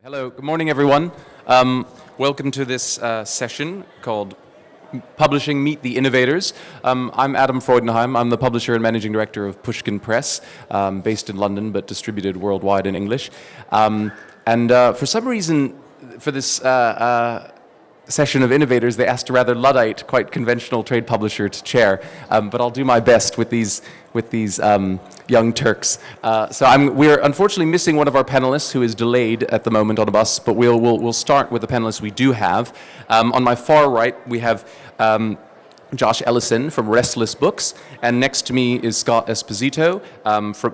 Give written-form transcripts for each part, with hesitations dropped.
Hello, good morning, everyone. Welcome to this session called Publishing Meet the Innovators. I'm Adam Freudenheim. I'm the publisher and managing director of Pushkin Press, based in London but distributed worldwide in English. For some reason, for this session of Innovators, they asked a rather Luddite, quite conventional trade publisher to chair, but I'll do my best with these young Turks. We're unfortunately missing one of our panelists who is delayed at the moment on a bus, but we'll start with the panelists we do have. On my far right, we have Josh Ellison from Restless Books, and next to me is Scott Esposito,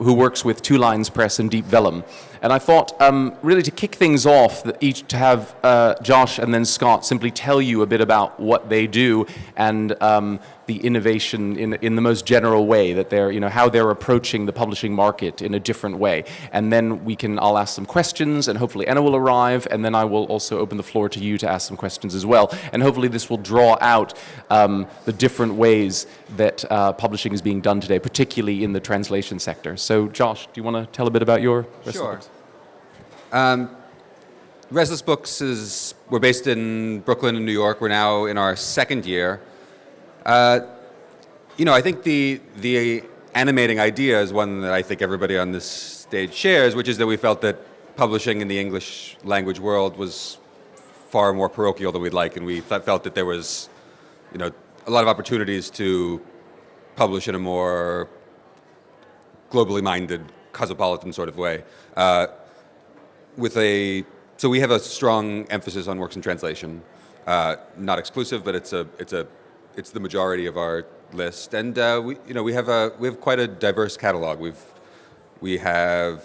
who works with Two Lines Press and Deep Vellum. And I thought, really to kick things off, to have Josh and then Scott simply tell you a bit about what they do and the innovation in the most general way, that how they're approaching the publishing market in a different way. And then I'll ask some questions, and hopefully Anna will arrive, and then I will also open the floor to you to ask some questions as well. And hopefully this will draw out the different ways that publishing is being done today, particularly in the translation sector. So Josh, do you want to tell a bit about your Sure. Restless Books we're based in Brooklyn and New York. We're now in our second year. I think the animating idea is one that I think everybody on this stage shares, which is that we felt that publishing in the English language world was far more parochial than we'd like, and we felt that there was, a lot of opportunities to publish in a more globally minded, cosmopolitan sort of way. So we have a strong emphasis on works in translation, not exclusive, but it's the majority of our list, and we have quite a diverse catalog. We have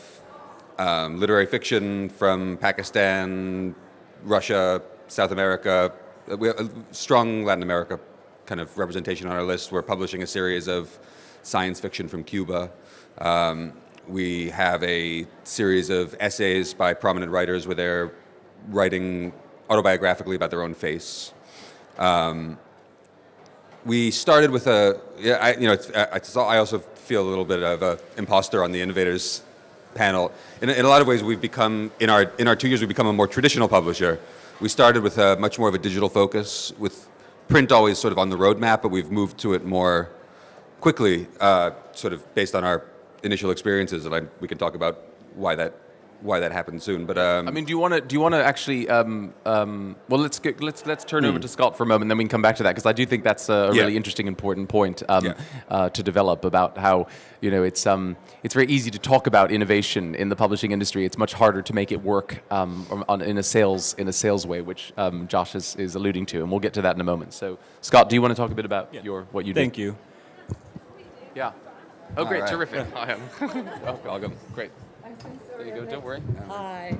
literary fiction from Pakistan, Russia, South America. We have a strong Latin America kind of representation on our list. We're publishing a series of science fiction from Cuba. We have a series of essays by prominent writers where they're writing autobiographically about their own face. We started with I also feel a little bit of an imposter on the Innovators panel. In a lot of ways, we've become, in our 2 years, we've become a more traditional publisher. We started with much more of a digital focus, with print always sort of on the roadmap, but we've moved to it more quickly, sort of based on our initial experiences, and we can talk about why that happened soon. But do you want to actually? Let's turn over to Scott for a moment, and then we can come back to that, because I do think that's a really interesting, important point to develop about how it's very easy to talk about innovation in the publishing industry. It's much harder to make it work in a sales way, which Josh is alluding to, and we'll get to that in a moment. So, Scott, do you want to talk a bit about what you do? Thank you. Yeah. Oh, great, right. terrific. Hi. Welcome. Great. There you go, don't worry. Hi.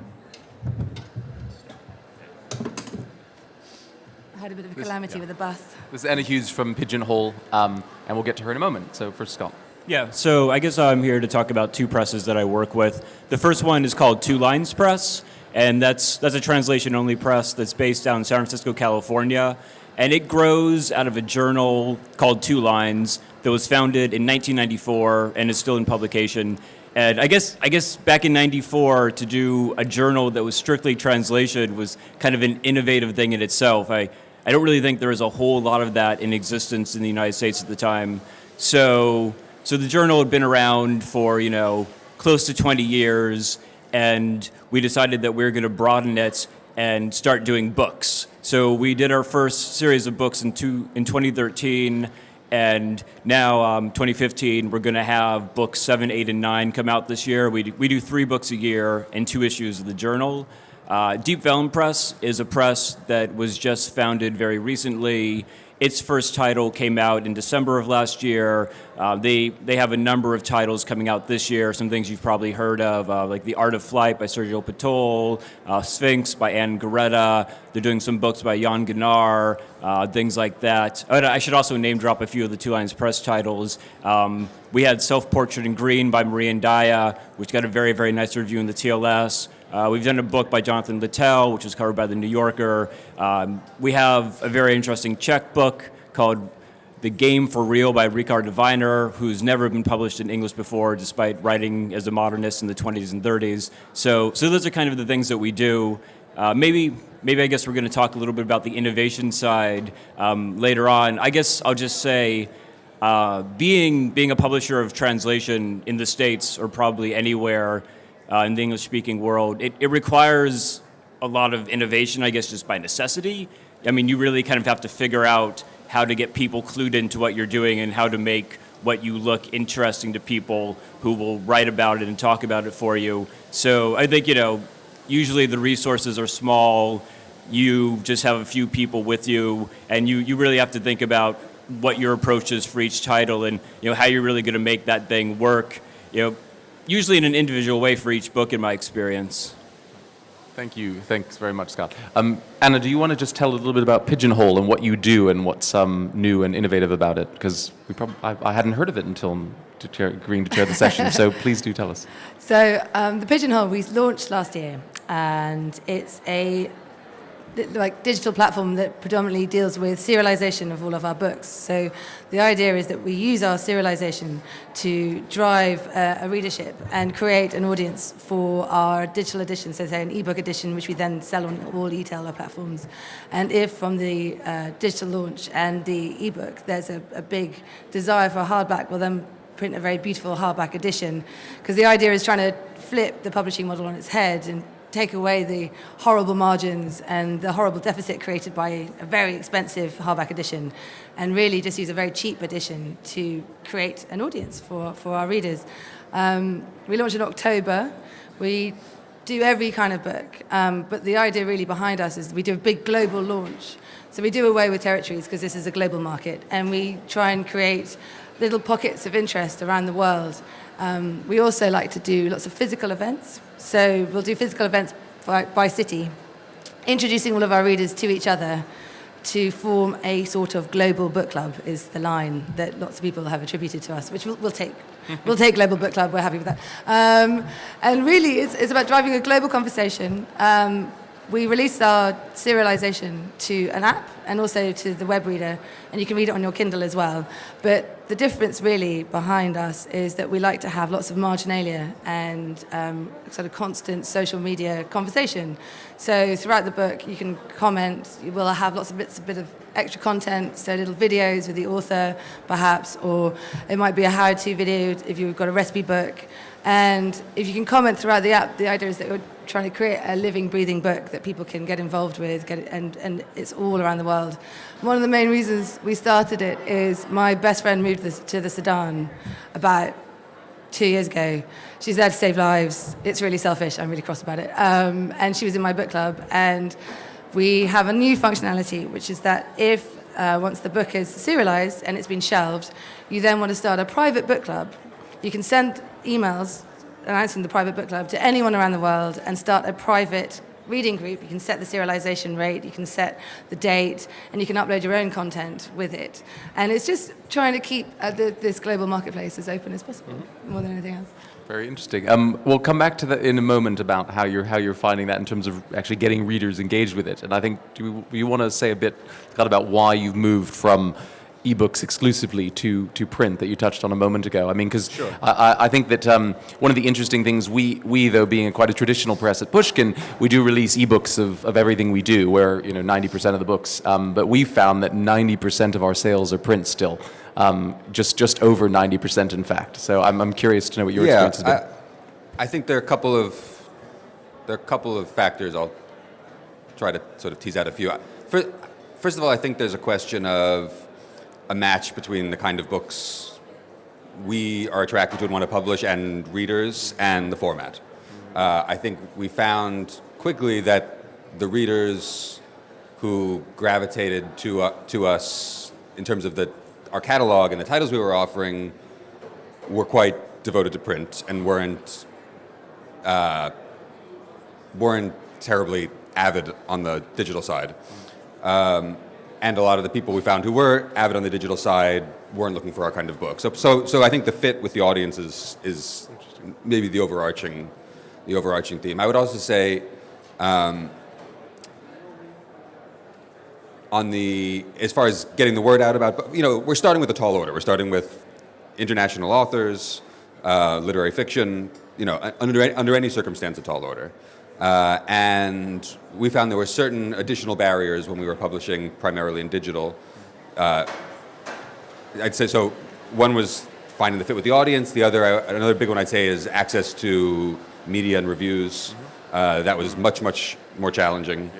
I had a bit of a calamity with the bus. This is Anna Hughes from Pigeonhole, and we'll get to her in a moment. So first, Scott. Yeah, so I guess I'm here to talk about two presses that I work with. The first one is called Two Lines Press, and that's a translation-only press that's based down in San Francisco, California. And it grows out of a journal called Two Lines that was founded in 1994 and is still in publication. And I guess back in 94, to do a journal that was strictly translation was kind of an innovative thing in itself. I don't really think there was a whole lot of that in existence in the United States at the time. So the journal had been around for, close to 20 years, and we decided that we were going to broaden it and start doing books. So we did our first series of books in 2013, and now 2015, we're going to have books 7, 8, and 9 come out this year. We do 3 books a year and 2 issues of the journal. Deep Vellum Press is a press that was just founded very recently. Its first title came out in December of last year. They have a number of titles coming out this year, some things you've probably heard of, like The Art of Flight by Sergio Patol, Sphinx by Anne Garetta. They're doing some books by Jan Gunnar, things like that. I should also name drop a few of the Two Lines Press titles. We had Self-Portrait in Green by Marie Ndaya, which got a very, very nice review in the TLS. We've done a book by Jonathan Littell, which was covered by The New Yorker. We have a very interesting Czech book called The Game for Real by Ricard Diviner, who's never been published in English before, despite writing as a modernist in the 20s and 30s. So those are kind of the things that we do. Maybe I guess we're going to talk a little bit about the innovation side later on. I guess I'll just say, being a publisher of translation in the States or probably anywhere in the English-speaking world, it requires a lot of innovation, I guess, just by necessity. I mean, you really kind of have to figure out how to get people clued into what you're doing and how to make what you look interesting to people who will write about it and talk about it for you. So I think, usually the resources are small. You just have a few people with you, and you really have to think about what your approach is for each title and how you're really going to make that thing work. Usually in an individual way for each book, in my experience. Thank you. Thanks very much, Scott. Anna, do you want to just tell a little bit about Pigeonhole and what you do and what's new and innovative about it? Because I hadn't heard of it until agreeing to chair the session, so please do tell us. So the Pigeonhole we launched last year, and it's a digital platform that predominantly deals with serialization of all of our books. So the idea is that we use our serialization to drive a readership and create an audience for our digital edition, so say an ebook edition, which we then sell on all e-tailer platforms. And if from the digital launch and the ebook there's a big desire for a hardback, we'll then print a very beautiful hardback edition, because the idea is trying to flip the publishing model on its head and take away the horrible margins and the horrible deficit created by a very expensive hardback edition, and really just use a very cheap edition to create an audience for our readers. We launched in October. We do every kind of book, but the idea really behind us is we do a big global launch. So we do away with territories because this is a global market, and we try and create little pockets of interest around the world. We also like to do lots of physical events. So we'll do physical events by city, introducing all of our readers to each other to form a sort of global book club, is the line that lots of people have attributed to us, which we'll take. We'll take global book club, we're happy with that. And really, it's about driving a global conversation. We released our serialization to an app and also to the web reader, and you can read it on your Kindle as well. But the difference really behind us is that we like to have lots of marginalia and sort of constant social media conversation. So throughout the book, you can comment. We'll have lots of bit of extra content, so little videos with the author, perhaps, or it might be a how-to video if you've got a recipe book. And if you can comment throughout the app, the idea is that we're trying to create a living, breathing book that people can get involved with, and it's all around the world. One of the main reasons we started it is my best friend moved to the Sudan about 2 years ago. She's there to save lives. It's really selfish. I'm really cross about it. And she was in my book club, and we have a new functionality, which is that if once the book is serialized and it's been shelved, you then want to start a private book club. You can send emails announcing the private book club to anyone around the world and start a private reading group. You can set the serialization rate, you can set the date, and you can upload your own content with it. And it's just trying to keep this global marketplace as open as possible, more than anything else. Very interesting. We'll come back to that in a moment about how you're finding that in terms of actually getting readers engaged with it. And I think, do you want to say a bit, Scott, about why you've moved from ebooks exclusively to print that you touched on a moment ago? I mean, because sure. I think that one of the interesting things, we though being quite a traditional press at Pushkin, we do release ebooks of everything we do, where 90% of the books, but we've found that 90% of our sales are print still, just over 90% in fact. So I'm curious to know what your experience has been. I think there are a couple of factors. I'll try to sort of tease out a few. First of all, I think there's a question of a match between the kind of books we are attracted to and want to publish and readers and the format. I think we found quickly that the readers who gravitated to us in terms of our catalog and the titles we were offering were quite devoted to print and weren't terribly avid on the digital side. And a lot of the people we found who were avid on the digital side weren't looking for our kind of book. So I think the fit with the audience is maybe the overarching theme. I would also say as far as getting the word out about, we're starting with a tall order. We're starting with international authors, literary fiction, under any circumstance, a tall order. And we found there were certain additional barriers when we were publishing primarily in digital. I'd say so. One was finding the fit with the audience. Another big one I'd say is access to media and reviews. That was much, much more challenging.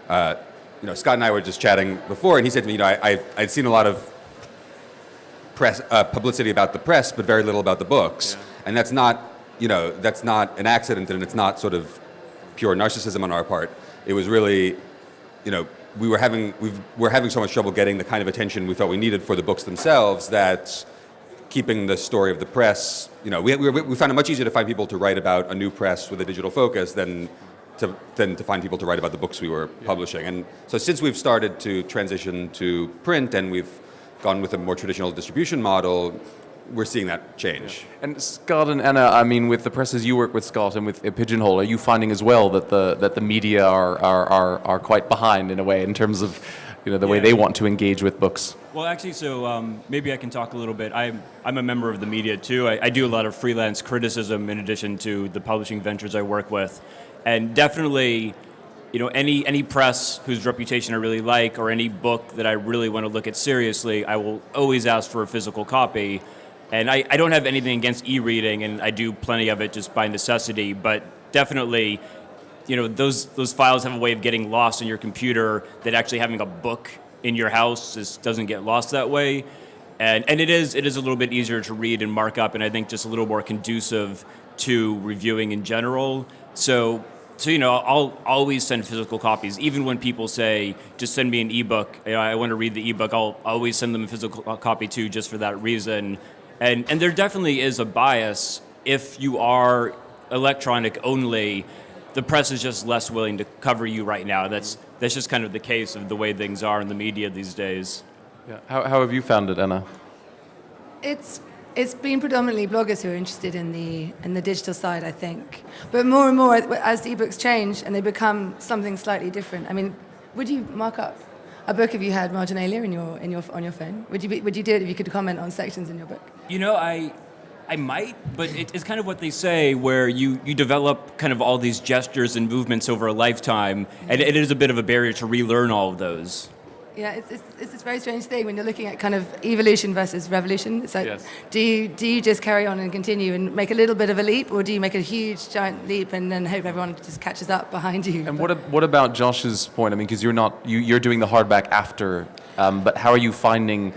Scott and I were just chatting before, and he said to me, I'd seen a lot of press publicity about the press, but very little about the books, and that's not an accident, and it's not sort of pure narcissism on our part. It was really, we're having so much trouble getting the kind of attention we felt we needed for the books themselves that keeping the story of the press, we found it much easier to find people to write about a new press with a digital focus than to find people to write about the books we were publishing. And so since we've started to transition to print and we've gone with a more traditional distribution model, we're seeing that change. Yeah. And Scott and Anna, with the presses you work with, Scott, and with Pigeonhole, are you finding as well that the media are quite behind in a way in terms of the way they want to engage with books? Well, actually, so maybe I can talk a little bit. I'm a member of the media too. I do a lot of freelance criticism in addition to the publishing ventures I work with, and definitely, any press whose reputation I really like or any book that I really want to look at seriously, I will always ask for a physical copy. And I don't have anything against e-reading, and I do plenty of it just by necessity, but definitely, those files have a way of getting lost in your computer that actually having a book in your house just doesn't get lost that way. And it is a little bit easier to read and mark up, and I think just a little more conducive to reviewing in general. So I'll always send physical copies, even when people say, just send me an ebook. I want to read the ebook. I'll always send them a physical copy too, just for that reason. And there definitely is a bias. If you are electronic only, the press is just less willing to cover you right now. That's just kind of the case of the way things are in the media these days. Yeah. How have you found it, Anna? It's been predominantly bloggers who are interested in the digital side, I think. But more and more, as the ebooks change and they become something slightly different. Would you mark up a book if you had marginalia on your phone? Would you do it if you could comment on sections in your book? I might, but it's kind of what they say, where you develop kind of all these gestures and movements over a lifetime, and it is a bit of a barrier to relearn all of those. Yeah, it's this very strange thing when you're looking at kind of evolution versus revolution. It's like, yes. do you just carry on and continue and make a little bit of a leap, or do you make a huge, giant leap and then hope everyone just catches up behind you? And what about Josh's point? Because you're doing the hardback after, but how are you finding,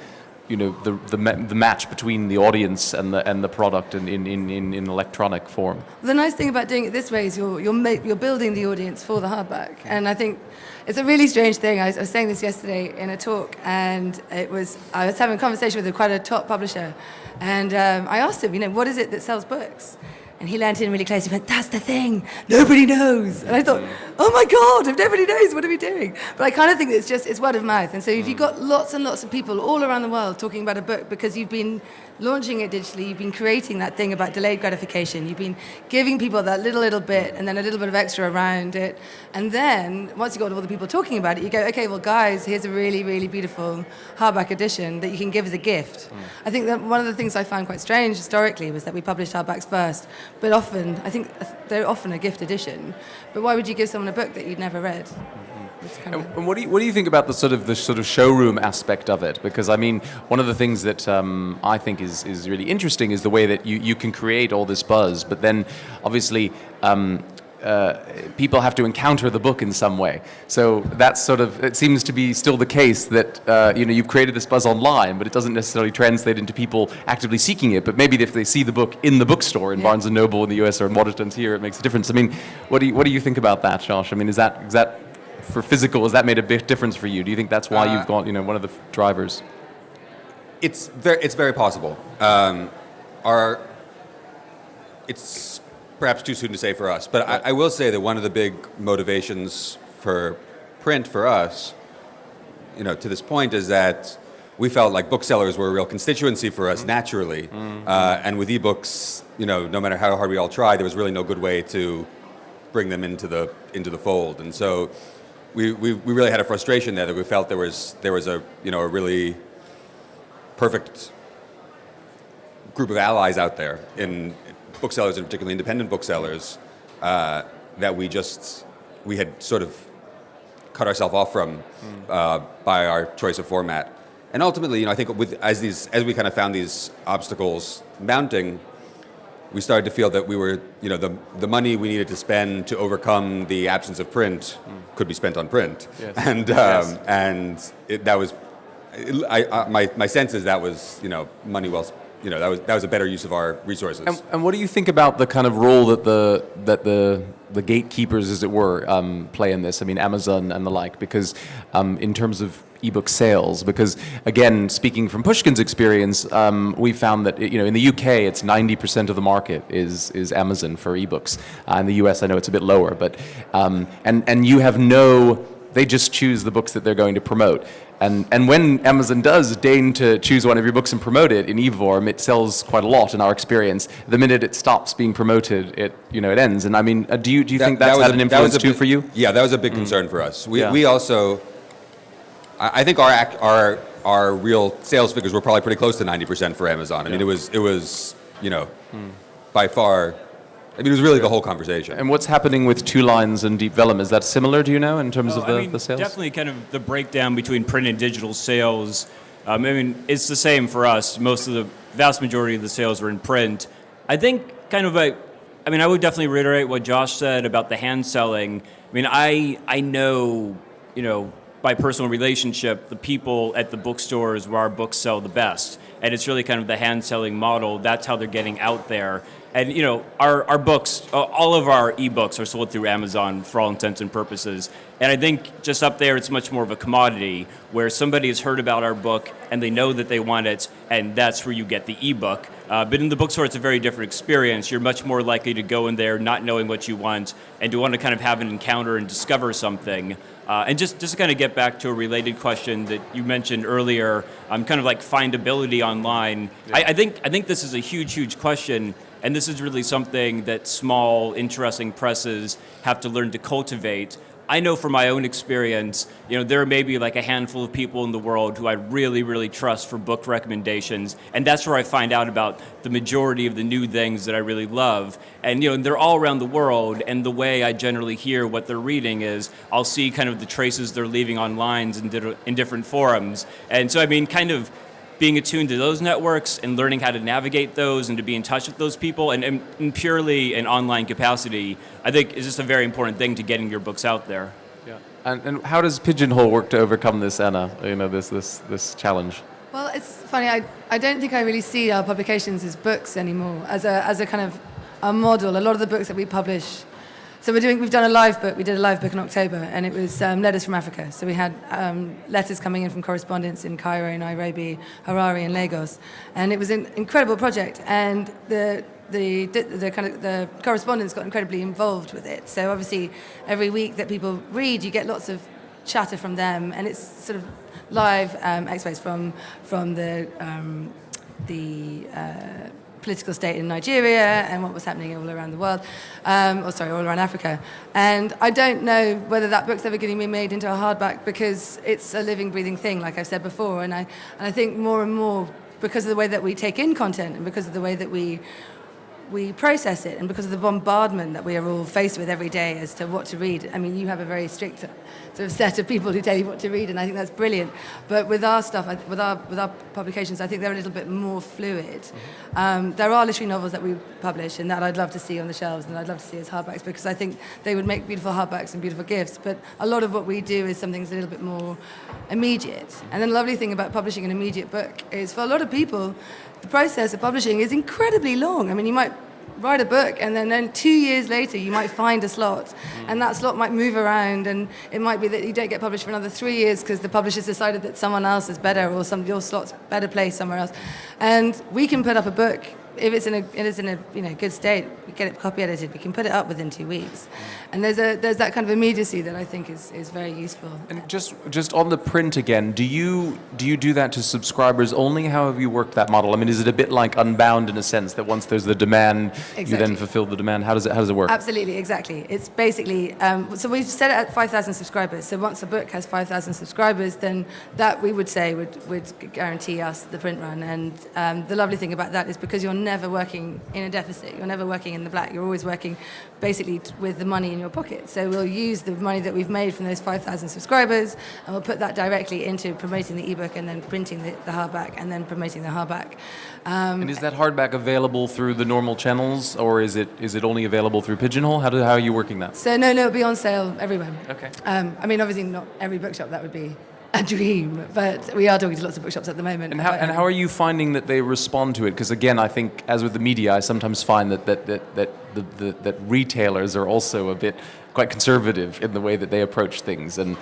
the match between the audience and the product in electronic form? The nice thing about doing it this way is you're building the audience for the hardback, and I think it's a really strange thing. I was saying this yesterday in a talk, and I was having a conversation with quite a top publisher, and I asked him, what is it that sells books? And he leant in really close. He went, "That's the thing. Nobody knows." And I thought, "Oh my God! If nobody knows, what are we doing?" But I kind of think it's word of mouth. And so if you've got lots and lots of people all around the world talking about a book because you've been launching it digitally, you've been creating that thing about delayed gratification, you've been giving people that little bit and then a little bit of extra around it, and then once you've got all the people talking about it, you go, "Okay, well, guys, here's a really, really beautiful hardback edition that you can give as a gift." I think that one of the things I found quite strange historically was that we published hardbacks first, but often, I think they're often a gift edition. But why would you give someone a book that you'd never read? And what do you think about the sort of showroom aspect of it? Because one of the things that I think is really interesting is the way that you can create all this buzz, but then obviously people have to encounter the book in some way. So that's it seems to be still the case that you've created this buzz online, but it doesn't necessarily translate into people actively seeking it. But maybe if they see the book in the bookstore in Barnes & Noble in the US or in Waterstones here, it makes a difference. What do you think about that, Josh? Is that for physical, has that made a big difference for you? Do you think that's why you've gone, one of the drivers? It's very possible. It's perhaps too soon to say for us, but I will say that one of the big motivations for print for us, to this point, is that we felt like booksellers were a real constituency for us naturally, and with ebooks, no matter how hard we all tried, there was really no good way to bring them into the fold, and so we really had a frustration there that we felt there was a a really perfect group of allies out there in booksellers, and particularly independent booksellers, that we had sort of cut ourselves off from by our choice of format. And ultimately, I think as we kind of found these obstacles mounting, we started to feel that we were, the money we needed to spend to overcome the absence of print could be spent on print. Yes. And my sense is that was, money well, that was a better use of our resources. And what do you think about the kind of role that the gatekeepers, as it were, play in this? I mean, Amazon and the like, because in terms of ebook sales, because again, speaking from Pushkin's experience, we found that in the UK it's 90% of the market is Amazon for ebooks. In the US, I know it's a bit lower, but and you have they just choose the books that they're going to promote. And when Amazon does deign to choose one of your books and promote it in e-form, it sells quite a lot in our experience. The minute it stops being promoted, it ends. And I mean, do you think that's had an influence too for you? Yeah, that was a big concern for us. We also, I think our real sales figures were probably pretty close to 90% for Amazon. I mean, it was by far. I mean, it was really the whole conversation. And what's happening with Two Lines and Deep Vellum? Is that similar, do you know, in terms of the sales? Definitely kind of the breakdown between print and digital sales. It's the same for us. Vast majority of the sales were in print. I think I would definitely reiterate what Josh said about the hand selling. I know, by personal relationship, the people at the bookstores where our books sell the best. And it's really kind of the hand selling model. That's how they're getting out there. And our books, all of our ebooks are sold through Amazon for all intents and purposes. And I think just up there, it's much more of a commodity where somebody has heard about our book and they know that they want it, and that's where you get the ebook. But in the bookstore, it's a very different experience. You're much more likely to go in there not knowing what you want and to want to kind of have an encounter and discover something. And just to kind of get back to a related question that you mentioned earlier, kind of like findability online. Yeah. I think this is a huge question. And this is really something that small, interesting presses have to learn to cultivate. I know from my own experience, there may be like a handful of people in the world who I really, really trust for book recommendations. And that's where I find out about the majority of the new things that I really love. And, they're all around the world. And the way I generally hear what they're reading is I'll see kind of the traces they're leaving on lines in different forums. And so, kind of being attuned to those networks and learning how to navigate those and to be in touch with those people and in purely an online capacity, I think is just a very important thing to getting your books out there. Yeah. And how does Pigeonhole work to overcome this, Anna? This challenge. Well, it's funny. I don't think I really see our publications as books anymore, as a kind of a model. A lot of the books that we publish. So we've done a live book. We did a live book in October, and it was letters from Africa. So we had letters coming in from correspondents in Cairo, Nairobi, Harare, and Lagos, and it was an incredible project. And the correspondents got incredibly involved with it. So obviously, every week that people read, you get lots of chatter from them, and it's sort of live expos from the political state in Nigeria and what was happening all around the world, all around Africa. And I don't know whether that book's ever going to be made into a hardback because it's a living, breathing thing, like I've said before. And I think more and more, because of the way that we take in content and because of the way that we process it and because of the bombardment that we are all faced with every day as to what to read. You have a very strict sort of set of people who tell you what to read, and I think that's brilliant. But with our stuff, with our publications, I think they're a little bit more fluid. There are literary novels that we publish and that I'd love to see on the shelves and I'd love to see as hardbacks because I think they would make beautiful hardbacks and beautiful gifts. But a lot of what we do is something that's a little bit more immediate. And then the lovely thing about publishing an immediate book is for a lot of people, the process of publishing is incredibly long. You might write a book and then 2 years later you might find a slot and that slot might move around and it might be that you don't get published for another 3 years because the publisher's decided that someone else is better or your slot's better placed somewhere else. And we can put up a book if it's in a good state, we get it copy edited. We can put it up within 2 weeks, and there's that kind of immediacy that I think is very useful. And just on the print again, do you do that to subscribers only? How have you worked that model? I mean, is it a bit like Unbound in a sense that once there's the demand, you then Exactly. fulfill the demand? How does it work? Absolutely, exactly. It's basically, so we've set it at 5,000 subscribers. So once a book has 5,000 subscribers, then that we would say would guarantee us the print run. And the lovely thing about that is because you're never working in a deficit, you're never working in the black, you're always working basically with the money in your pocket. So we'll use the money that we've made from those 5,000 subscribers, and we'll put that directly into promoting the ebook and then printing the hardback and then promoting the hardback. And is that hardback available through the normal channels, or is it only available through Pigeonhole? How are you working that? So no, it'll be on sale everywhere. Okay. I mean, obviously not every bookshop, that would be a dream, but we are talking to lots of bookshops at the moment. And how are you finding that they respond to it? Because again, I think as with the media, I sometimes find that retailers are also a bit quite conservative in the way that they approach things, and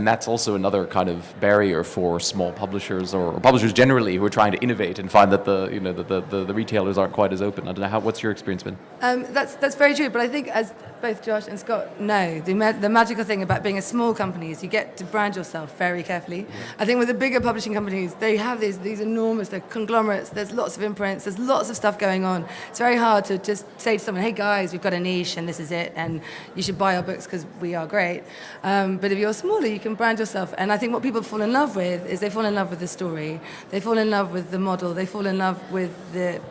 that's also another kind of barrier for small publishers or publishers generally who are trying to innovate and find that the retailers aren't quite as open. I don't know what's your experience been? That's very true, but I think as both Josh and Scott know, the magical thing about being a small company is you get to brand yourself very carefully. I think with the bigger publishing companies, they have these enormous, they're conglomerates, there's lots of imprints, there's lots of stuff going on. It's very hard to just say to someone, hey guys, we've got a niche and this is it, and you should buy our books because we are great. But if you're smaller, you can brand yourself. And I think what people fall in love with is they fall in love with the story, they fall in love with the model, they fall in love with the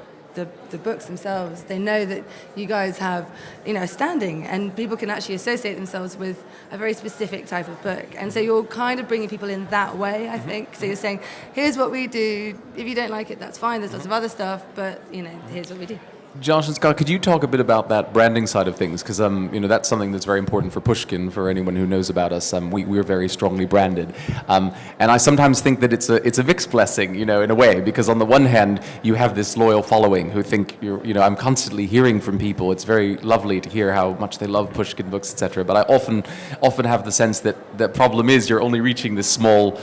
books themselves. They know that you guys have, a standing, and people can actually associate themselves with a very specific type of book. And so you're kind of bringing people in that way, I think. So you're saying, here's what we do. If you don't like it, that's fine. There's lots of other stuff, but, here's what we do. Josh and Scott, could you talk a bit about that branding side of things? Because that's something that's very important for Pushkin. For anyone who knows about us, we're very strongly branded, and I sometimes think that it's a Vic's blessing, in a way, because on the one hand you have this loyal following who think I'm constantly hearing from people. It's very lovely to hear how much they love Pushkin books, etc. But I often have the sense that the problem is you're only reaching this small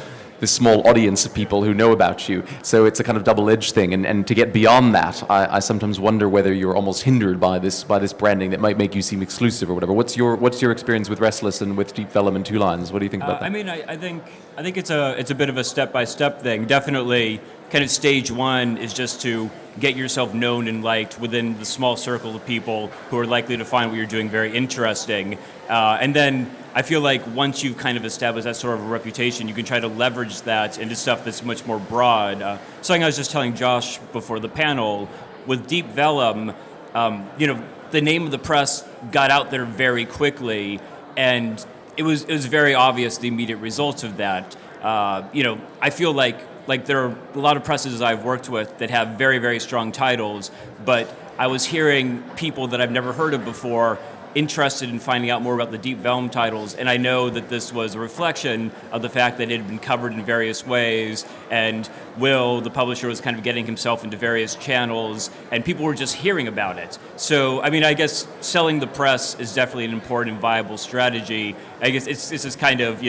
audience of people who know about you. So it's a kind of double-edged thing. And to get beyond that, I sometimes wonder whether you're almost hindered by this branding that might make you seem exclusive or whatever. What's your experience with Restless and with Deep Vellum and Two Lines? What do you think about that? I mean, I think it's a bit of a step-by-step thing. Definitely, kind of stage one is just to get yourself known and liked within the small circle of people who are likely to find what you're doing very interesting. And then I feel like once you've kind of established that sort of a reputation, you can try to leverage that into stuff that's much more broad. Something I was just telling Josh before the panel, with Deep Vellum, the name of the press got out there very quickly, and it was very obvious the immediate results of that. I feel like there are a lot of presses I've worked with that have very, very strong titles, but I was hearing people that I've never heard of before interested in finding out more about the Deep Vellum titles, and I know that this was a reflection of the fact that it had been covered in various ways, and Will, the publisher, was kind of getting himself into various channels, and people were just hearing about it. So, I mean, I guess selling the press is definitely an important, viable strategy. I guess it's this kind of,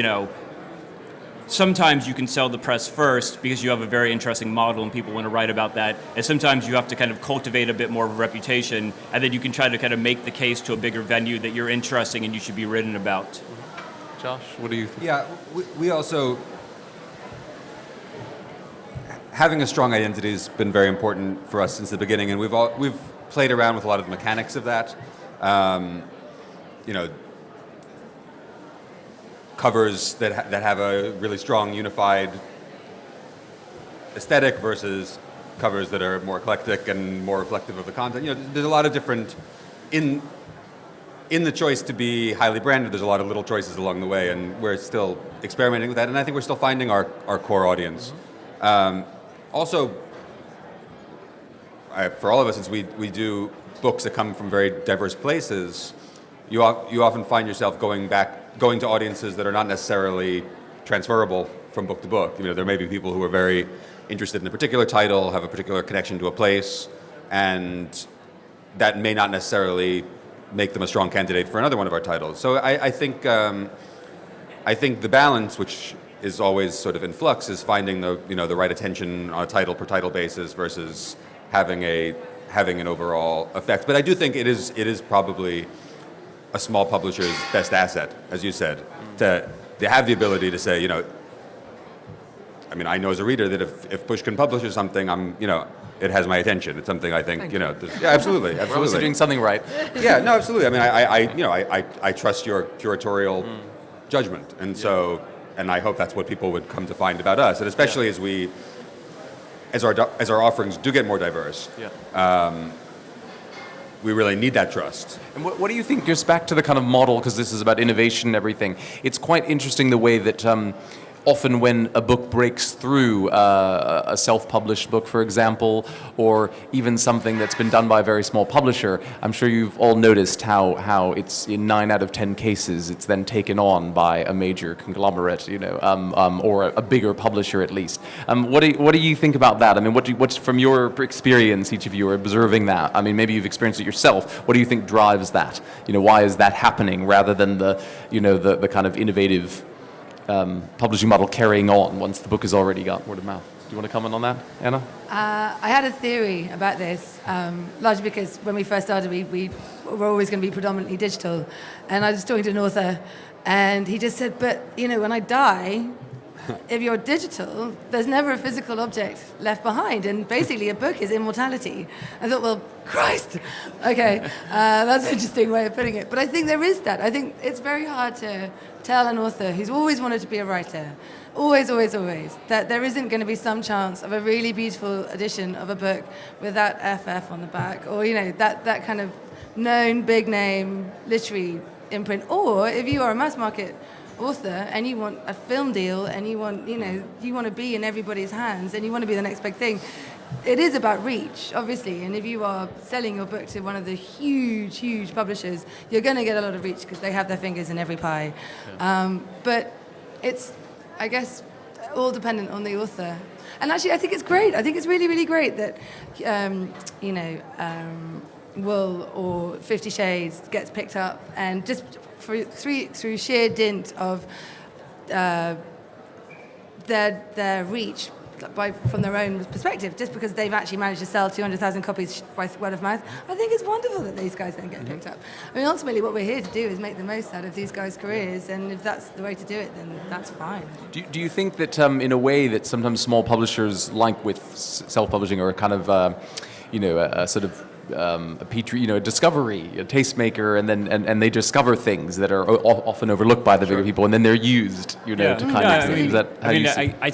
sometimes you can sell the press first because you have a very interesting model and people want to write about that. And sometimes you have to kind of cultivate a bit more of a reputation, and then you can try to kind of make the case to a bigger venue that you're interesting and you should be written about. Josh, what do you think? Yeah, we also, having a strong identity has been very important for us since the beginning, and we've played around with a lot of the mechanics of that. Covers that have a really strong unified aesthetic versus covers that are more eclectic and more reflective of the content. There's a lot of different in the choice to be highly branded. There's a lot of little choices along the way, and we're still experimenting with that. And I think we're still finding our core audience. Also, for all of us, since we do books that come from very diverse places, you often find yourself going to audiences that are not necessarily transferable from book to book. There may be people who are very interested in a particular title, have a particular connection to a place, and that may not necessarily make them a strong candidate for another one of our titles. So I think the balance, which is always sort of in flux, is finding the right attention on a title per title basis versus having an overall effect. But I do think it is probably a small publisher's best asset, as you said, to have the ability to say, I mean, I know as a reader that if Pushkin publishes something, it has my attention. It's something I think, yeah, absolutely. We're obviously doing something right. Yeah, no, absolutely. I mean, I trust your curatorial judgment, and so, and I hope that's what people would come to find about us, and especially as our offerings do get more diverse. We really need that trust. And what do you think, just back to the kind of model, because this is about innovation and everything, it's quite interesting the way that often when a book breaks through, a self-published book, for example, or even something that's been done by a very small publisher, I'm sure you've all noticed how it's in 9 out of 10 cases, it's then taken on by a major conglomerate, or a bigger publisher at least. What do you think about that? I mean, what's from your experience, each of you are observing that? I mean, maybe you've experienced it yourself. What do you think drives that? Why is that happening rather than the kind of innovative publishing model carrying on once the book has already got word of mouth? Do you want to comment on that, Anna? I had a theory about this, largely because when we first started, we were always going to be predominantly digital. And I was talking to an author, and he just said, but, when I die, if you're digital, there's never a physical object left behind. And basically, a book is immortality. I thought, well, Christ. Okay, that's an interesting way of putting it. But I think there is that. I think it's very hard to tell an author who's always wanted to be a writer, always, that there isn't going to be some chance of a really beautiful edition of a book with that FF on the back, or, that kind of known big name literary imprint. Or if you are a mass market author and you want a film deal and you want to be in everybody's hands and you want to be the next big thing, it is about reach, obviously. And if you are selling your book to one of the huge publishers, you're going to get a lot of reach because they have their fingers in every pie. Yeah. But it's, I guess, all dependent on the author. And actually, I think it's great. I think it's really, really great that, Wool or 50 Shades gets picked up, and just through sheer dint of their reach from their own perspective, just because they've actually managed to sell 200,000 copies by word of mouth. I think it's wonderful that these guys then get picked up. I mean, ultimately, what we're here to do is make the most out of these guys' careers, and if that's the way to do it, then that's fine. Do you think that, in a way, that sometimes small publishers, like with self-publishing, are kind of, a sort of a petri, a discovery, a tastemaker, and they discover things that are often overlooked by the bigger people, and then they're used, to kind of thing. Is that how you see? I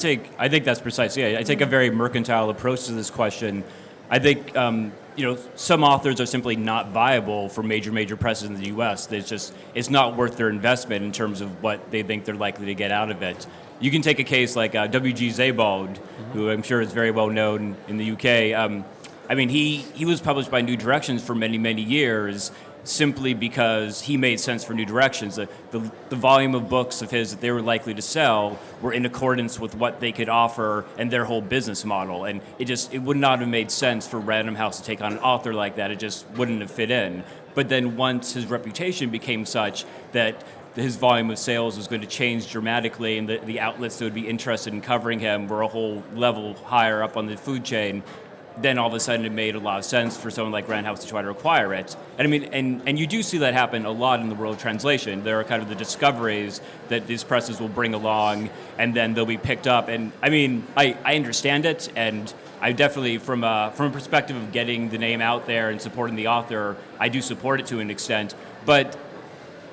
think that's precise. Yeah, I take a very mercantile approach to this question. I think some authors are simply not viable for major presses in the U.S. It's not worth their investment in terms of what they think they're likely to get out of it. You can take a case like W.G. Sebald, who I'm sure is very well known in the UK. He was published by New Directions for many years simply because he made sense for New Directions. The volume of books of his that they were likely to sell were in accordance with what they could offer and their whole business model. And it would not have made sense for Random House to take on an author like that. It just wouldn't have fit in. But then once his reputation became such that his volume of sales was going to change dramatically, and the outlets that would be interested in covering him were a whole level higher up on the food chain, then all of a sudden it made a lot of sense for someone like Random House to try to acquire it. And and you do see that happen a lot in the world of translation. There are kind of the discoveries that these presses will bring along, and then they'll be picked up. And I understand it, and I definitely, from a perspective of getting the name out there and supporting the author, I do support it to an extent. But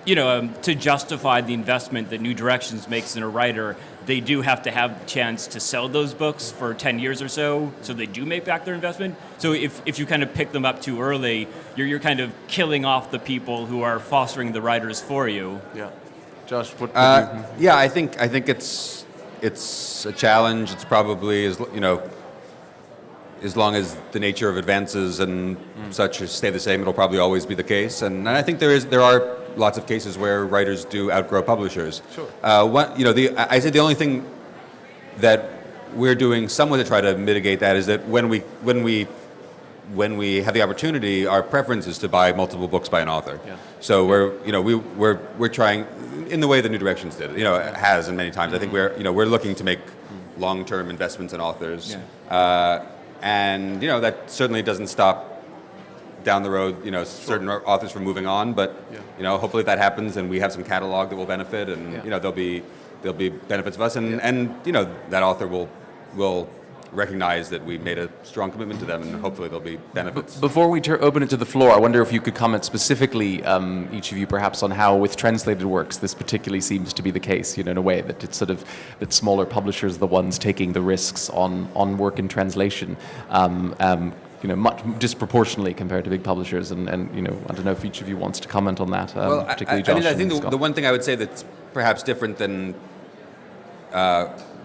to justify the investment that New Directions makes in a writer, they do have to have the chance to sell those books for 10 years or so they do make back their investment. So if you kind of pick them up too early, you're kind of killing off the people who are fostering the writers for you. Yeah. Josh, what Yeah, I think it's a challenge. It's probably, as long as the nature of advances and such stay the same, it'll probably always be the case. And I think there are lots of cases where writers do outgrow publishers. Sure. I say the only thing that we're doing somewhat to try to mitigate that is that when we have the opportunity, our preference is to buy multiple books by an author. Yeah. So we're trying in the way the New Directions did. And many times I think we're looking to make long-term investments in authors. Yeah. And that certainly doesn't stop down the road, certain authors from moving on. But hopefully that happens, and we have some catalog that will benefit, and there'll be benefits of us, and that author will recognize that we made a strong commitment to them, and hopefully there'll be benefits. Before we open it to the floor, I wonder if you could comment specifically, each of you perhaps, on how with translated works this particularly seems to be the case, in a way that it's sort of that smaller publishers are the ones taking the risks on work in translation. Much disproportionately compared to big publishers, and I don't know if each of you wants to comment on that. Well, particularly Josh. I think and Scott. the one thing I would say that's perhaps different than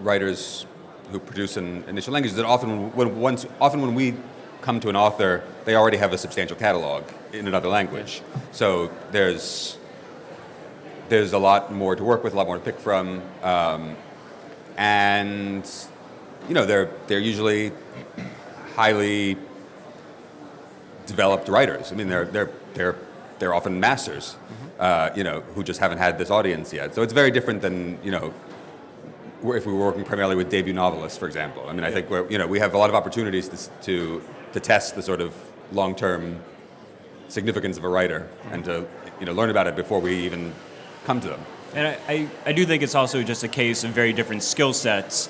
writers who produce in initial language is that often when we come to an author, they already have a substantial catalog in another language. So there's a lot more to work with, a lot more to pick from, and they're usually highly developed writers. I mean, they're often masters, who just haven't had this audience yet. So it's very different than if we were working primarily with debut novelists, for example. I mean, I think we have a lot of opportunities to test the sort of long-term significance of a writer and to learn about it before we even come to them. And I do think it's also just a case of very different skill sets.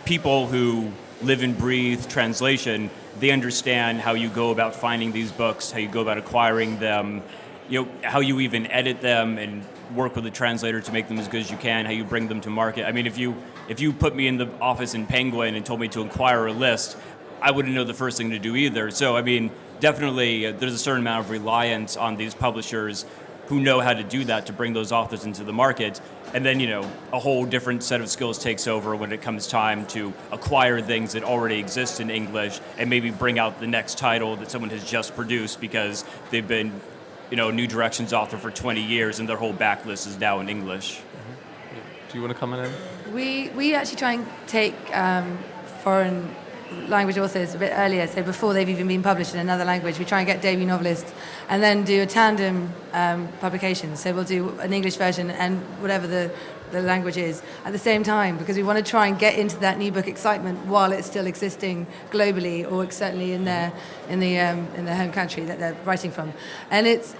People who live and breathe translation, they understand how you go about finding these books, how you go about acquiring them, how you even edit them and work with the translator to make them as good as you can, how you bring them to market. I mean, if you put me in the office in Penguin and told me to acquire a list, I wouldn't know the first thing to do either. So, I mean, definitely there's a certain amount of reliance on these publishers who know how to do that to bring those authors into the market. And then, a whole different set of skills takes over when it comes time to acquire things that already exist in English and maybe bring out the next title that someone has just produced because they've been, New Directions author for 20 years and their whole backlist is now in English. Mm-hmm. Do you want to comment in? We actually try and take foreign language authors a bit earlier, so before they've even been published in another language. We try and get debut novelists and then do a tandem publication. So we'll do an English version and whatever the language is at the same time, because we want to try and get into that new book excitement while it's still existing globally, or certainly in their home country that they're writing from. And it's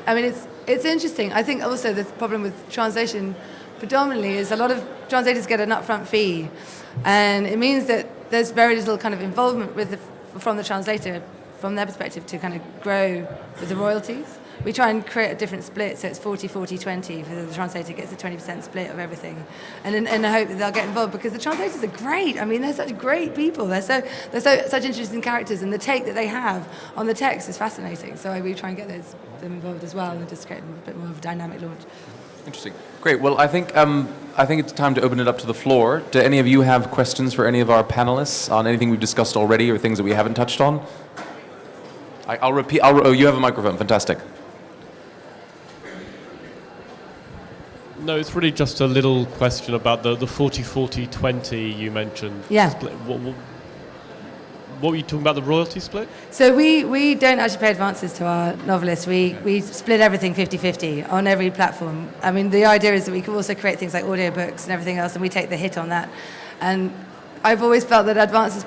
interesting. I think also the problem with translation predominantly is a lot of translators get an upfront fee, and it means that there's very little kind of involvement from the translator, from their perspective, to kind of grow with the royalties. We try and create a different split, so it's 40-40-20, for the translator gets a 20% split of everything, and in the hope that they'll get involved, because the translators are great. I mean, they're such great people. They're such interesting characters, and the take that they have on the text is fascinating. So we try and get them involved as well, and just create a bit more of a dynamic launch. Interesting. Great. Well, I think it's time to open it up to the floor. Do any of you have questions for any of our panelists on anything we've discussed already or things that we haven't touched on? I'll repeat. Oh, you have a microphone. Fantastic. No, it's really just a little question about the 40-40-20 you mentioned. Yeah. Split. What were you talking about, the royalty split? So we don't actually pay advances to our novelists. We split everything 50-50 on every platform. I mean, the idea is that we can also create things like audiobooks and everything else, and we take the hit on that. And I've always felt that advances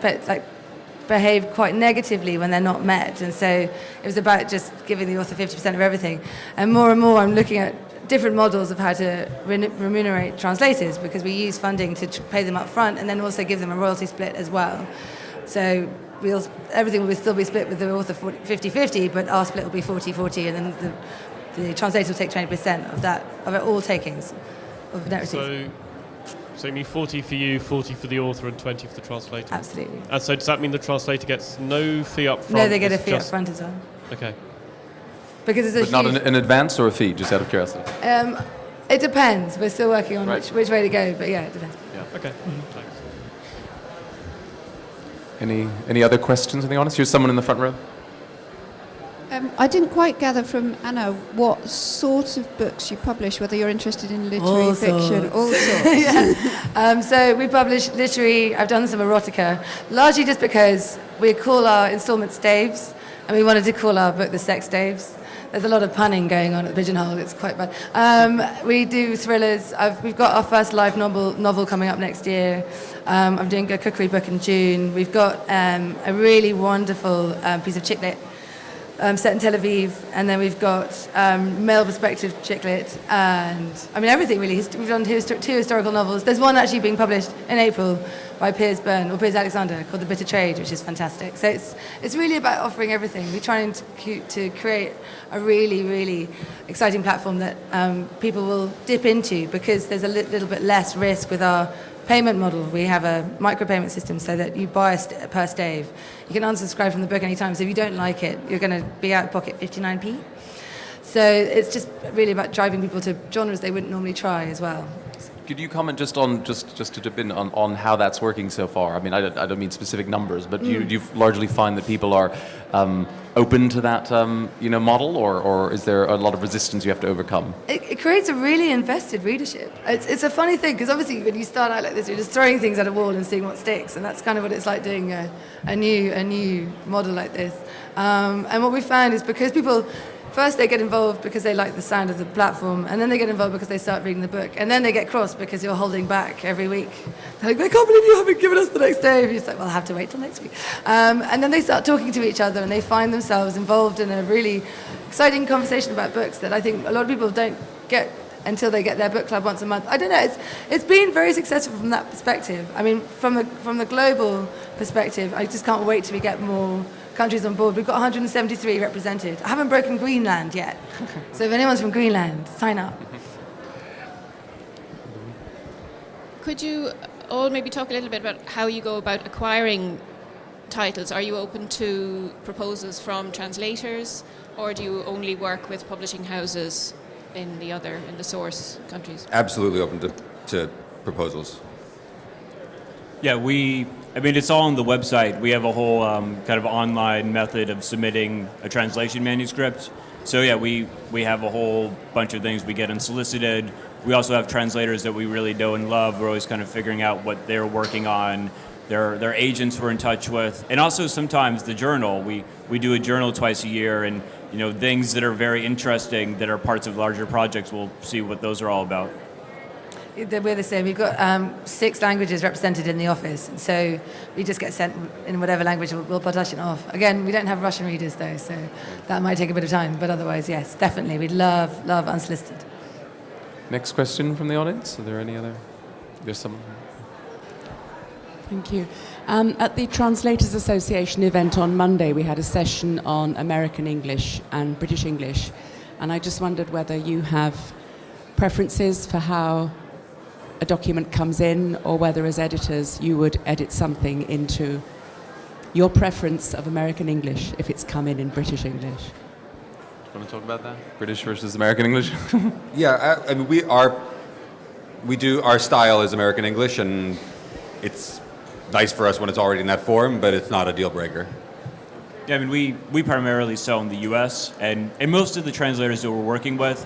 behave quite negatively when they're not met. And so it was about just giving the author 50% of everything. And more I'm looking at different models of how to remunerate translators, because we use funding to pay them up front and then also give them a royalty split as well. So everything will still be split with the author 50-50, but our split will be 40-40, and then the translator will take 20% of all takings of net receipts. So you mean 40 for you, 40 for the author, and 20 for the translator? Absolutely. And so does that mean the translator gets no fee up front? No, they get a fee up front as well. Okay. Because it's But not an advance or a fee, just out of curiosity? It depends. We're still working on which way to go, but yeah, it depends. Yeah. Okay. Thanks. Any other questions in the audience? Here's someone in the front row. I didn't quite gather from Anna what sort of books you publish, whether you're interested in literary fiction, all sorts. Yeah. So we publish literary, I've done some erotica, largely just because we call our installment staves, and we wanted to call our book The Sex Daves. There's a lot of punning going on at Pigeonhole. It's quite bad. We do thrillers. We've got our first live novel coming up next year. I'm doing a cookery book in June. We've got a really wonderful piece of chick lit set in Tel Aviv, and then we've got male perspective chick lit, and I mean everything really. We've done two historical novels. There's one actually being published in April by Piers Alexander called The Bitter Trade, which is fantastic. So it's really about offering everything. We're trying to create a really, really exciting platform that people will dip into because there's a little bit less risk with our payment model. We have a micropayment system so that you buy per stave. You can unsubscribe from the book anytime. So if you don't like it, you're going to be out of pocket 59p. So it's just really about driving people to genres they wouldn't normally try as well. Could you comment just to dip in on how that's working so far? I mean, I don't mean specific numbers, but do you largely find that people are open to that model, or is there a lot of resistance you have to overcome? It creates a really invested readership. It's a funny thing because obviously when you start out like this, you're just throwing things at a wall and seeing what sticks, and that's kind of what it's like doing a new model like this. And what we found is because people. First, they get involved because they like the sound of the platform, and then they get involved because they start reading the book, and then they get cross because you're holding back every week. They're like, I can't believe you haven't given us the next day. And you're like, well, I'll have to wait till next week. And then they start talking to each other, and they find themselves involved in a really exciting conversation about books that I think a lot of people don't get until they get their book club once a month. I don't know. It's been very successful from that perspective. I mean, from the global perspective, I just can't wait till we get more countries on board. We've got 173 represented. I haven't broken Greenland yet. So if anyone's from Greenland, sign up. Could you all maybe talk a little bit about how you go about acquiring titles? Are you open to proposals from translators, or do you only work with publishing houses in the source countries? Absolutely open to proposals. Yeah, it's all on the website. We have a whole kind of online method of submitting a translation manuscript. So yeah, we have a whole bunch of things we get unsolicited. We also have translators that we really know and love. We're always kind of figuring out what they're working on. Their agents we're in touch with. And also sometimes the journal. We do a journal twice a year, and things that are very interesting that are parts of larger projects, we'll see what those are all about. We're the same. We've got 6 languages represented in the office, so we just get sent in whatever language we'll partition off. Again, we don't have Russian readers though, so that might take a bit of time, but otherwise, yes, definitely. We'd love unsolicited. Next question from the audience. Are there any other? There's someone. Thank you. At the Translators Association event on Monday, we had a session on American English and British English, and I just wondered whether you have preferences for how a document comes in, or whether as editors you would edit something into your preference of American English if it's come in British English. Do you want to talk about that? British versus American English? Yeah, I mean, we do, our style is American English, and it's nice for us when it's already in that form, but it's not a deal breaker. Yeah, I mean, we primarily sell in the U.S., and most of the translators that we're working with,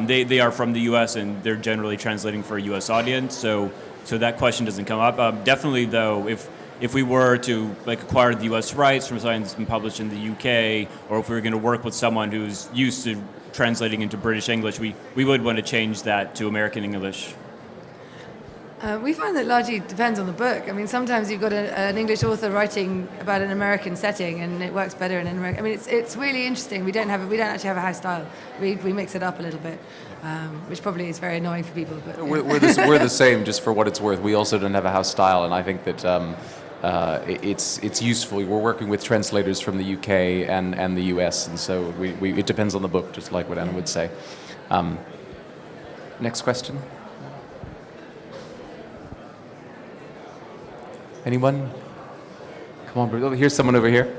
they are from the U.S., and they're generally translating for a U.S. audience, so that question doesn't come up. Definitely, though, if we were to acquire the U.S. rights from something that's been published in the U.K., or if we were going to work with someone who's used to translating into British English, we would want to change that to American English. We find that largely depends on the book. I mean, sometimes you've got an English author writing about an American setting, and it works better in an American. I mean, it's really interesting. We don't actually have a house style. We mix it up a little bit, which probably is very annoying for people. But we're the same, just for what it's worth. We also don't have a house style, and I think that it's useful. We're working with translators from the UK and the US, and so it depends on the book, just like what Anna would say. Next question. Anyone? Come on, Bruce. Here's someone over here.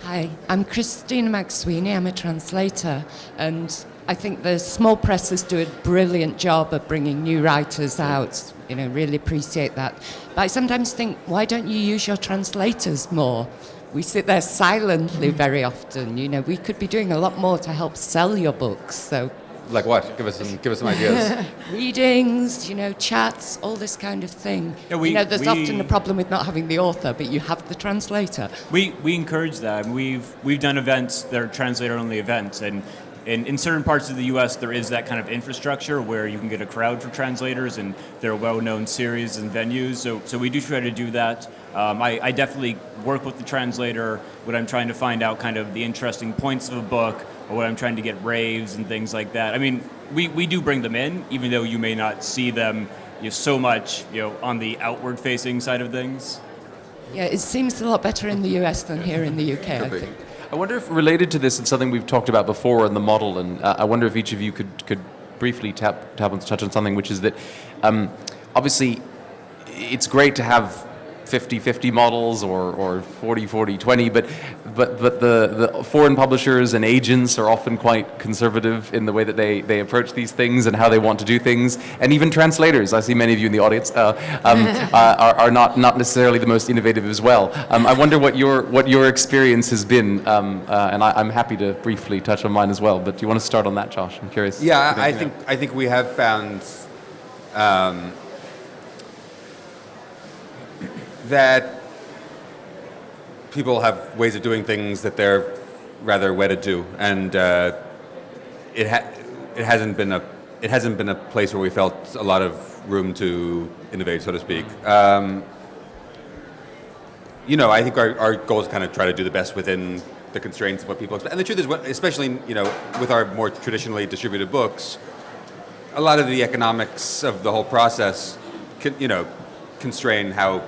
Hi, I'm Christina Mcsweeney. I'm a translator, and I think the small presses do a brilliant job of bringing new writers out. Really appreciate that. But I sometimes think, why don't you use your translators more? We sit there silently very often. We could be doing a lot more to help sell your books. So Like what? Give us some ideas. Readings, chats, all this kind of thing. Yeah, there's often a problem with not having the author, but you have the translator. We encourage that. We've done events that are translator-only events, and in certain parts of the U.S. there is that kind of infrastructure where you can get a crowd for translators, and there are well-known series and venues. So we do try to do that. I definitely work with the translator when I'm trying to find out kind of the interesting points of a book, or when I'm trying to get raves and things like that. I mean, we do bring them in, even though you may not see them so much on the outward-facing side of things. Yeah, it seems a lot better in the US than here in the UK, I think. I wonder if related to this, it's something we've talked about before in the model, and I wonder if each of you could briefly touch on something, which is that obviously it's great to have 50-50 models or 40-40-20, but the foreign publishers and agents are often quite conservative in the way that they approach these things and how they want to do things, and even translators, I see many of you in the audience, are not necessarily the most innovative as well. I wonder what your experience has been, and I'm happy to briefly touch on mine as well, but do you want to start on that, Josh? I'm curious. Yeah, I think we have found that people have ways of doing things that they're rather wedded to, and it hasn't been a place where we felt a lot of room to innovate, so to speak. I think our goal is kind of try to do the best within the constraints of what people expect. And the truth is, especially with our more traditionally distributed books, a lot of the economics of the whole process constrain how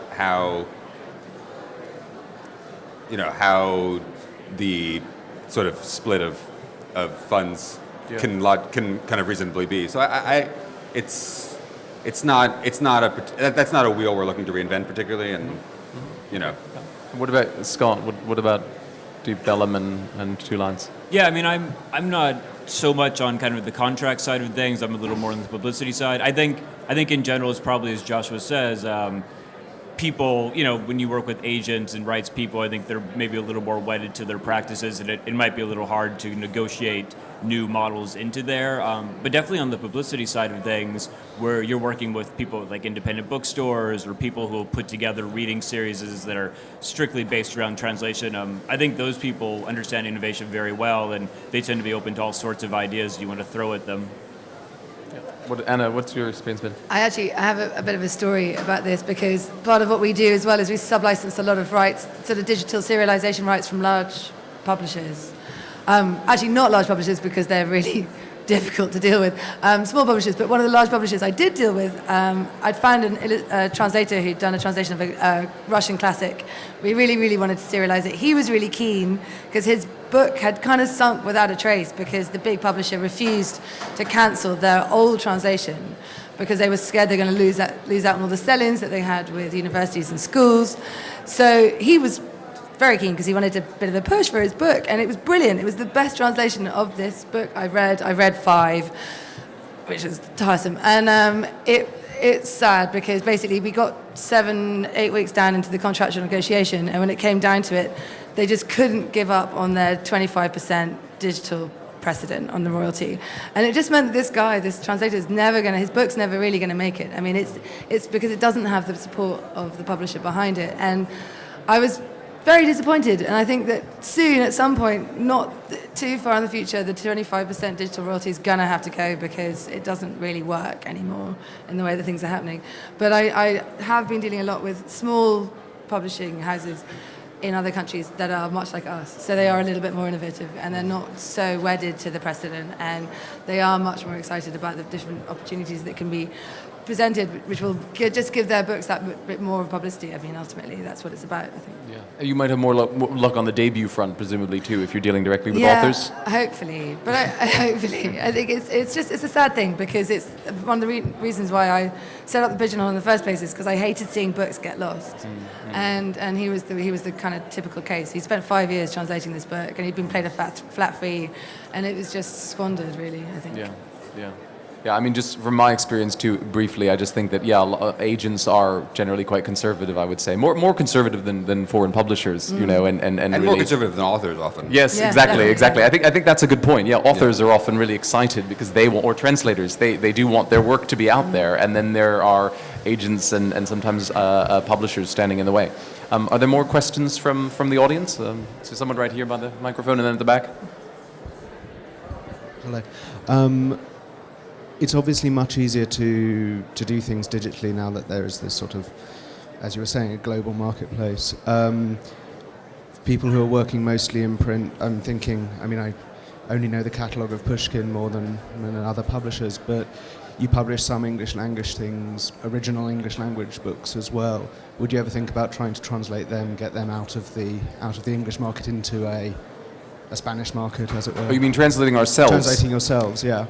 the sort of split of funds can kind of reasonably be. So that's not a wheel we're looking to reinvent particularly, and What about Scott? What about Vellum and 2 lines? Yeah, I mean, I'm not so much on kind of the contract side of things. I'm a little more on the publicity side. I think in general, it's probably, as Joshua says, people, when you work with agents and rights people, I think they're maybe a little more wedded to their practices, and it might be a little hard to negotiate new models into there. But definitely on the publicity side of things, where you're working with people like independent bookstores or people who will put together reading series that are strictly based around translation, I think those people understand innovation very well, and they tend to be open to all sorts of ideas you want to throw at them. Anna, what's your experience been? I have a bit of a story about this, because part of what we do as well is we sub-license a lot of rights, sort of digital serialization rights from large publishers. Actually not large publishers, because they're really difficult to deal with. Small publishers, but one of the large publishers I did deal with, I'd found a translator who'd done a translation of a Russian classic. We really, really wanted to serialize it. He was really keen, because his book had kind of sunk without a trace, because the big publisher refused to cancel their old translation because they were scared they're going to lose out on all the sell-ins that they had with universities and schools. So he was very keen, because he wanted a bit of a push for his book, and it was brilliant. It was the best translation of this book I read 5, which was tiresome, and it's sad, because basically we got 7-8 weeks down into the contractual negotiation, and when it came down to it, they just couldn't give up on their 25% digital precedent on the royalty, and it just meant that this translator is his book's never really going to make it. I mean, it's because it doesn't have the support of the publisher behind it, and I was very disappointed, and I think that soon, at some point, not too far in the future, the 25% digital royalty is going to have to go, because it doesn't really work anymore in the way that things are happening. But I have been dealing a lot with small publishing houses in other countries that are much like us. So they are a little bit more innovative, and they're not so wedded to the precedent, and they are much more excited about the different opportunities that can be presented, which will just give their books that bit more of publicity. I mean, ultimately, that's what it's about, I think. Yeah. You might have more luck on the debut front, presumably, too, if you're dealing directly with authors. Hopefully. But hopefully. I think it's a sad thing, because it's one of the reasons why I set up the Pigeonhole in the first place, is because I hated seeing books get lost. Mm-hmm. And he was the kind of typical case. He spent 5 years translating this book, and he'd been paid a flat fee, and it was just squandered, really, I think. Yeah. Yeah, I mean, just from my experience too, briefly, I just think that agents are generally quite conservative. I would say more conservative than foreign publishers, you know, and And really, more conservative than authors often. Yes, Yeah, exactly, definitely. exactly. I think that's a good point. Yeah, authors are often really excited because they want, or translators, they do want their work to be out there, and then there are agents and sometimes publishers standing in the way. Are there more questions from the audience? So someone right here by the microphone, and then at the back. Hello. It's obviously much easier to do things digitally now that there is this sort of, as you were saying, a global marketplace. People who are working mostly in print, I'm thinking, I mean, I only know the catalogue of Pushkin more than other publishers, but you publish some English language things, original English language books as well. Would you ever think about trying to translate them, get them out of the English market into a Spanish market, as it were? Oh, you mean translating ourselves? Translating yourselves, yeah.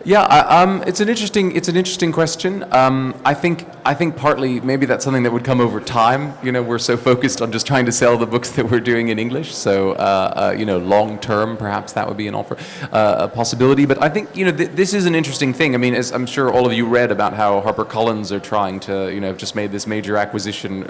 Yeah, it's an interesting question. I think partly maybe that's something that would come over time. You know, we're so focused on just trying to sell the books that we're doing in English. So you know, long term, perhaps that would be an offer, a possibility. But I think this is an interesting thing. I mean, as I'm sure all of you read about how HarperCollins are trying to just made this major acquisition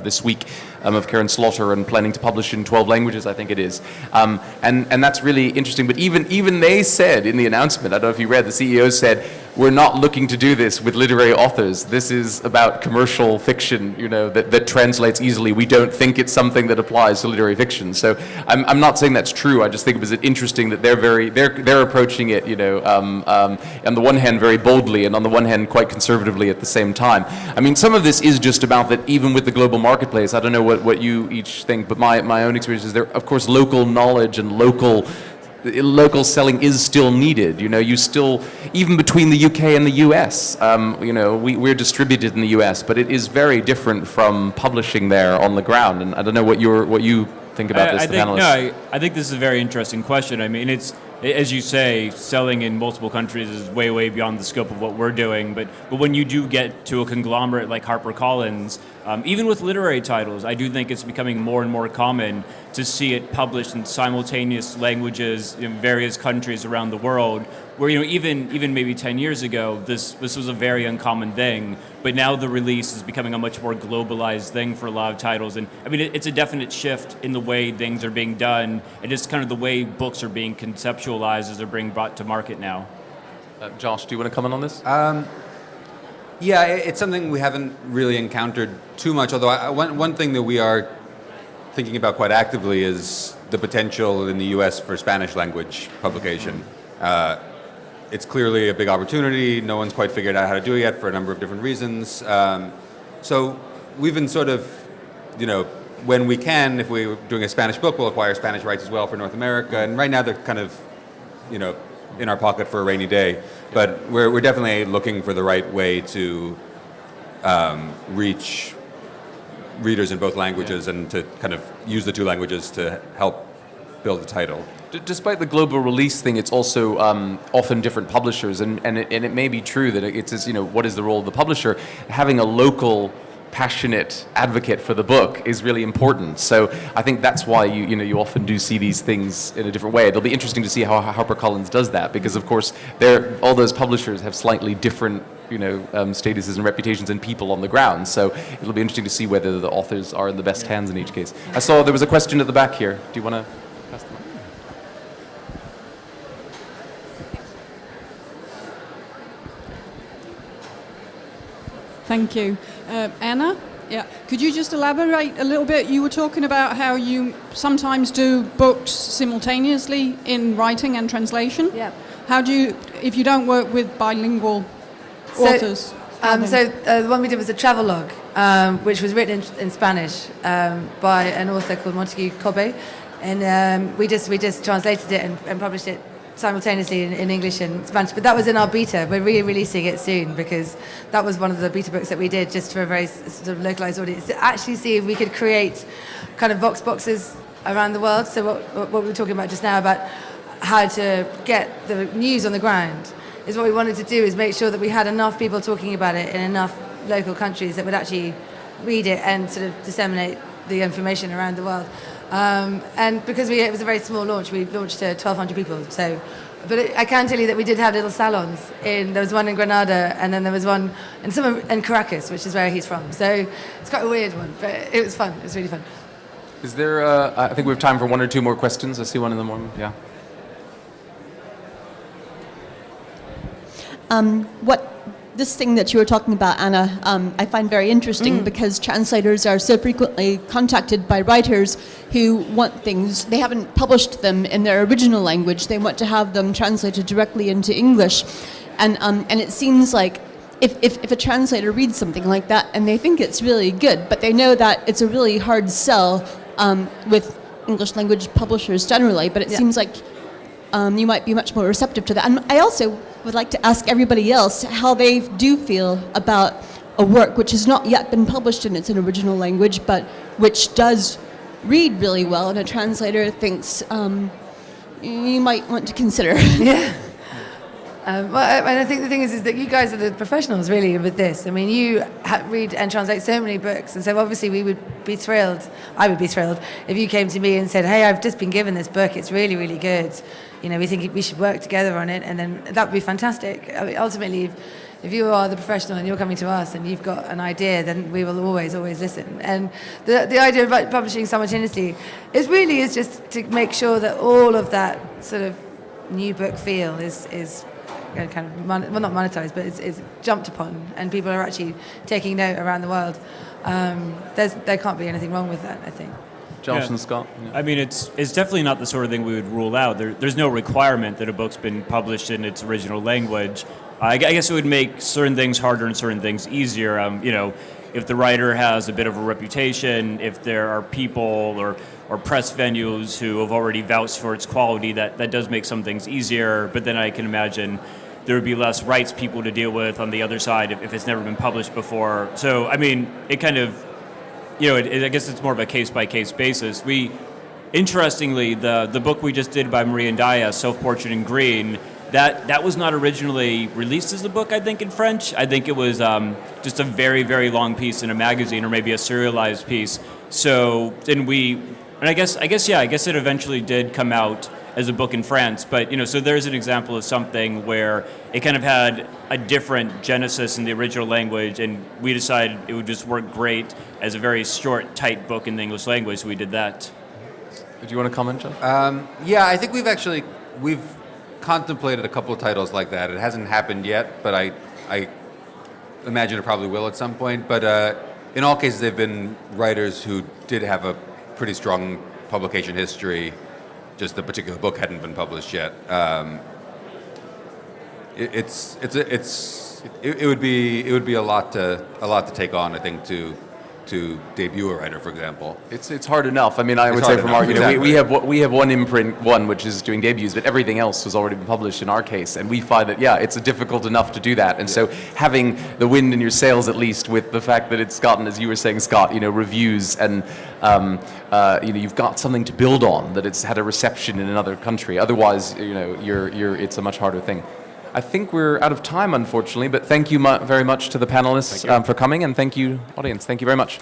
this week of Karen Slaughter and planning to publish in 12 languages, I think it is. And that's really interesting. But even they said in the announcement, I don't know if you read, the CEO said, we're not looking to do this with literary authors. This is about commercial fiction, that translates easily. We don't think it's something that applies to literary fiction. So I'm not saying that's true. I just think it was interesting that they're approaching it, on the one hand very boldly and on the one hand quite conservatively at the same time. I mean, some of this is just about that even with the global marketplace. I don't know what you each think, but my own experience is there, of course, local knowledge and local selling is still needed. You still, even between the UK and the US, we're distributed in the US, but it is very different from publishing there on the ground. And I don't know what you think about this, panelists. I think this is a very interesting question. I mean, it's, as you say, selling in multiple countries is way, way beyond the scope of what we're doing. But when you do get to a conglomerate like HarperCollins, even with literary titles, I do think it's becoming more and more common to see it published in simultaneous languages in various countries around the world, where even maybe 10 years ago, this was a very uncommon thing, but now the release is becoming a much more globalized thing for a lot of titles. And I mean, it's a definite shift in the way things are being done, and just kind of the way books are being conceptualized as they're being brought to market now. Josh, do you want to comment on this? Yeah, it's something we haven't really encountered too much, although one thing that we are thinking about quite actively is the potential in the US for Spanish language publication. It's clearly a big opportunity. No one's quite figured out how to do it yet for a number of different reasons. So we've been sort of, when we can, if we're doing a Spanish book, we'll acquire Spanish rights as well for North America. And right now they're kind of, in our pocket for a rainy day. But we're definitely looking for the right way to reach readers in both languages and to kind of use the two languages to help build the title. Despite the global release thing, it's also often different publishers, and it may be true that it's what is the role of the publisher? Having a local, passionate advocate for the book is really important. So I think that's why you often do see these things in a different way. It'll be interesting to see how HarperCollins does that, because of course all those publishers have slightly different statuses and reputations and people on the ground. So it'll be interesting to see whether the authors are in the best hands in each case. I saw there was a question at the back here. Do you want to pass the mic? Thank you. Anna? Yeah. Could you just elaborate a little bit? You were talking about how you sometimes do books simultaneously in writing and translation. Yeah. How do you, if you don't work with bilingual authors? The one we did was a travelogue, which was written in Spanish by an author called Montague Cobbe, and we just translated it and published it simultaneously in English and Spanish. But that was in our beta. We're re-releasing it soon because that was one of the beta books that we did just for a very sort of localized audience, to actually see if we could create kind of vox boxes around the world. So what we were talking about just now about how to get the news on the ground is what we wanted to do, is make sure that we had enough people talking about it in enough local countries that would actually read it and sort of disseminate the information around the world. And because it was a very small launch, we launched to 1,200 people. So But I can tell you that we did have little salons. There was one in Granada, and then there was one in Caracas, which is where he's from. So it's quite a weird one, but it was fun. It was really fun. Is there, I think we have time for one or two more questions. I see one in the morning. Yeah. This thing that you were talking about, Anna, I find very interesting because translators are so frequently contacted by writers who want things, they haven't published them in their original language, they want to have them translated directly into English. And it seems like if a translator reads something like that and they think it's really good, but they know that it's a really hard sell with English language publishers generally, but it seems like you might be much more receptive to that. And I also would like to ask everybody else how they do feel about a work which has not yet been published in its original language, but which does read really well, and a translator thinks you might want to consider. Yeah. Well, I think the thing is that you guys are the professionals, really, with this. I mean, you read and translate so many books, and so obviously we would be thrilled, I would be thrilled, if you came to me and said, hey, I've just been given this book, it's really, really good. You know, we think we should work together on it, and then that would be fantastic. I mean, ultimately, if you are the professional and you're coming to us and you've got an idea, then we will always listen. And the idea of publishing simultaneously is just to make sure that all of that sort of new book feel is kind of, not monetized, but it's jumped upon, and people are actually taking note around the world. There can't be anything wrong with that, I think. Jonathan, Scott? Yeah. I mean, it's definitely not the sort of thing we would rule out. There's no requirement that a book's been published in its original language. I guess it would make certain things harder and certain things easier. If the writer has a bit of a reputation, if there are people or press venues who have already vouched for its quality, that does make some things easier. But then I can imagine there would be less rights people to deal with on the other side if it's never been published before. So, I mean, it kind of, I guess it's more of a case-by-case basis. Interestingly, the book we just did by Marie and Daya, Self-Portrait in Green, that was not originally released as a book, I think, in French. I think it was just a very, very long piece in a magazine, or maybe a serialized piece. So, I guess it eventually did come out as a book in France, but so there's an example of something where it kind of had a different genesis in the original language, and we decided it would just work great as a very short, tight book in the English language, so we did that. Do you want to comment, John? Yeah, I think we've contemplated a couple of titles like that. It hasn't happened yet, but I imagine it probably will at some point. But in all cases, they've been writers who did have a pretty strong publication history. Just the particular book hadn't been published yet. It would be a lot to take on, I think, to debut a writer, for example. It's hard enough. I mean, I would say from our, we have one imprint, which is doing debuts, but everything else has already been published in our case, and we find that it's difficult enough to do that. And so having the wind in your sails, at least with the fact that it's gotten, as you were saying, Scott, reviews, and you've got something to build on, that it's had a reception in another country. Otherwise, it's a much harder thing. I think we're out of time, unfortunately, but thank you very much to the panelists for coming, and thank you, audience. Thank you very much.